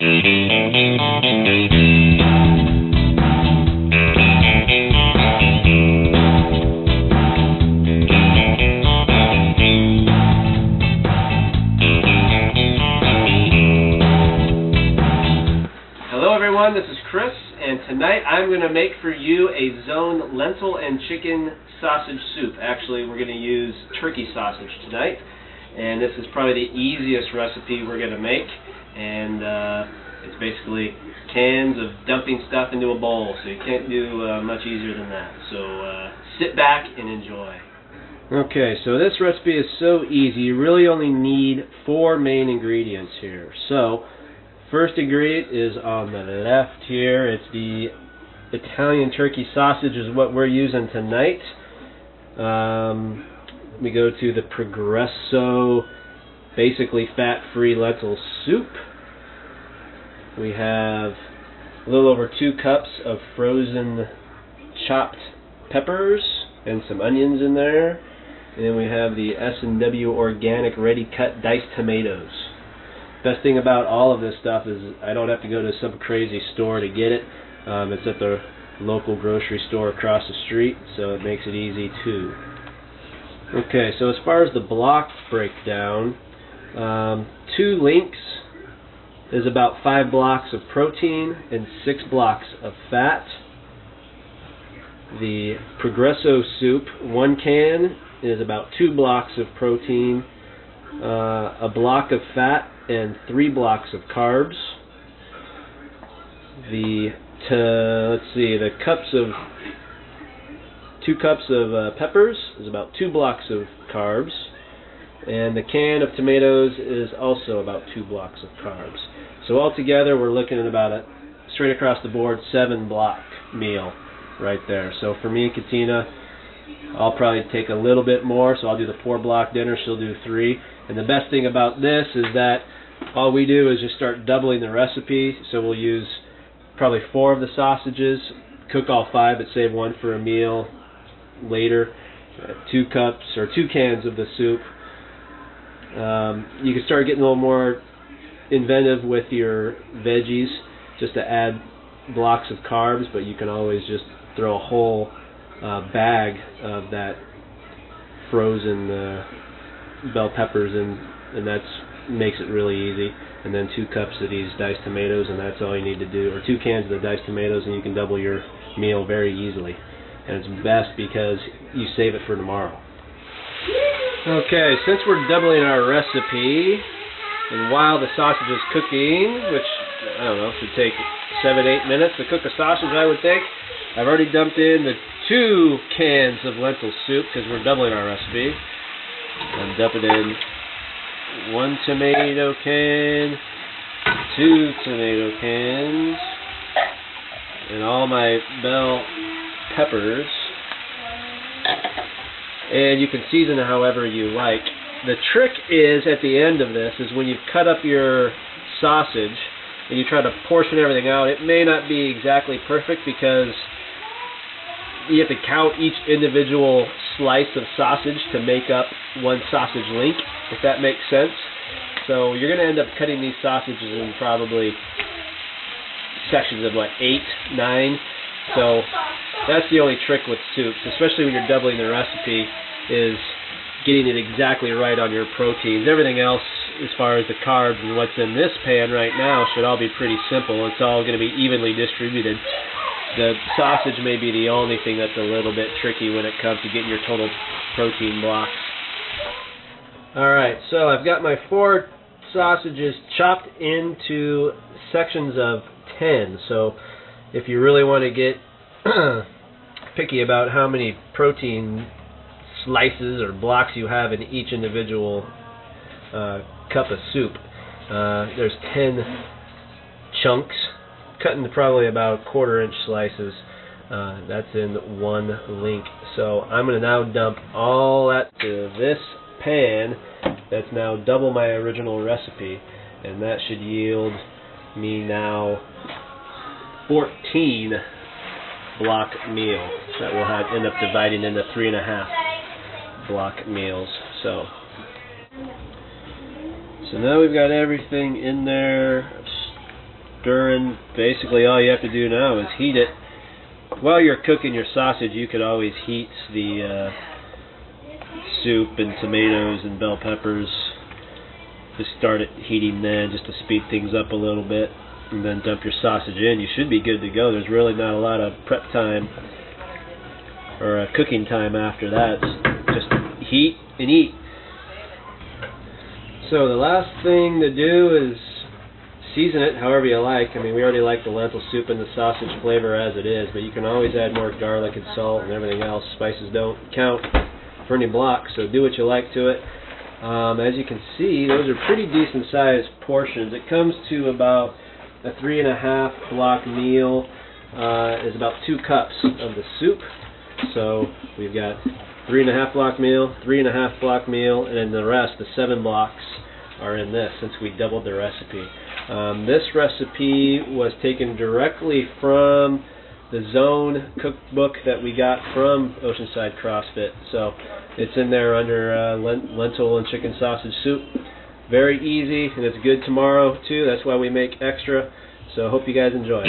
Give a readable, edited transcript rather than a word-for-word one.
Hello everyone, this is Chris, and tonight I'm going to make for you a Zone lentil and chicken sausage soup. Actually, we're going to use turkey sausage tonight, and this is probably the easiest recipe we're going to make, and it's basically cans of dumping stuff into a bowl, so you can't do much easier than that. So sit back and enjoy. Okay, so this recipe is so easy. You really only need 4 main ingredients here. So first ingredient is on the left here. It's the Italian turkey sausage is what we're using tonight. We go to the Progresso, basically fat-free lentil soup. We have a little over 2 cups of frozen chopped peppers and some onions in there. And then we have the S&W organic ready-cut diced tomatoes. Best thing about all of this stuff is I don't have to go to some crazy store to get it. It's at the local grocery store across the street, so it makes it easy too. Okay, so as far as the block breakdown, 2 links is about 5 blocks of protein and 6 blocks of fat. The Progresso soup, 1 can, is about 2 blocks of protein, a block of fat, and 3 blocks of carbs. The cups of 2 cups of peppers is about 2 blocks of carbs, and the can of tomatoes is also about 2 blocks of carbs. So altogether, we're looking at about a straight across the board 7-block meal right there. So for me and Katina, I'll probably take a little bit more, so I'll do the 4-block dinner, she'll do 3. And the best thing about this is that all we do is just start doubling the recipe. So we'll use probably 4 of the sausages, cook all 5, but save 1 for a meal later. 2 cups or 2 cans of the soup. You can start getting a little more inventive with your veggies, just to add blocks of carbs, but you can always just throw a whole bag of that frozen bell peppers in, and that makes it really easy. And then 2 cups of these diced tomatoes, and that's all you need to do, or 2 cans of the diced tomatoes, and you can double your meal very easily. And it's best because you save it for tomorrow. Okay, since we're doubling our recipe, and while the sausage is cooking, which, I don't know, should take 7-8 minutes to cook a sausage, I would think, I've already dumped in the 2 cans of lentil soup, because we're doubling our recipe. I'm dumping in 1 tomato can, 2 tomato cans, and all my bell peppers. And you can season it however you like. The trick is, at the end of this, is when you've cut up your sausage and you try to portion everything out, it may not be exactly perfect because you have to count each individual slice of sausage to make up 1 sausage link, if that makes sense. So you're going to end up cutting these sausages in probably sections of, 8, 9. So that's the only trick with soups, especially when you're doubling the recipe, is getting it exactly right on your proteins. Everything else, as far as the carbs and what's in this pan right now, should all be pretty simple. It's all going to be evenly distributed. The sausage may be the only thing that's a little bit tricky when it comes to getting your total protein blocks. Alright, so I've got my 4 sausages chopped into sections of 10. So if you really want to get picky about how many protein slices or blocks you have in each individual cup of soup, there's 10 chunks, cut into probably about 1/4-inch slices. That's in 1 link. So I'm going to now dump all that to this pan that's now double my original recipe, and that should yield me now 14 block meal that we'll end up dividing into 3.5 block meals. So now we've got everything in there. stirring. Basically all you have to do now is heat it. While you're cooking your sausage, you could always heat the soup and tomatoes and bell peppers. Just start it heating then, just to speed things up a little bit, and then dump your sausage in. You should be good to go. There's really not a lot of prep time or cooking time after that. It's just heat and eat. So the last thing to do is season it however you like. I mean, we already like the lentil soup and the sausage flavor as it is, but you can always add more garlic and salt and everything else. Spices don't count for any blocks, so do what you like to it. As you can see, those are pretty decent sized portions. It comes to about a 3.5 block meal, is about 2 cups of the soup. So we've got 3.5 block meal, 3.5 block meal, and then the rest, the 7 blocks, are in this since we doubled the recipe. This recipe was taken directly from the Zone cookbook that we got from Oceanside CrossFit. So it's in there under lentil and chicken sausage soup. Very easy, and it's good tomorrow too. That's why we make extra. So I hope you guys enjoy.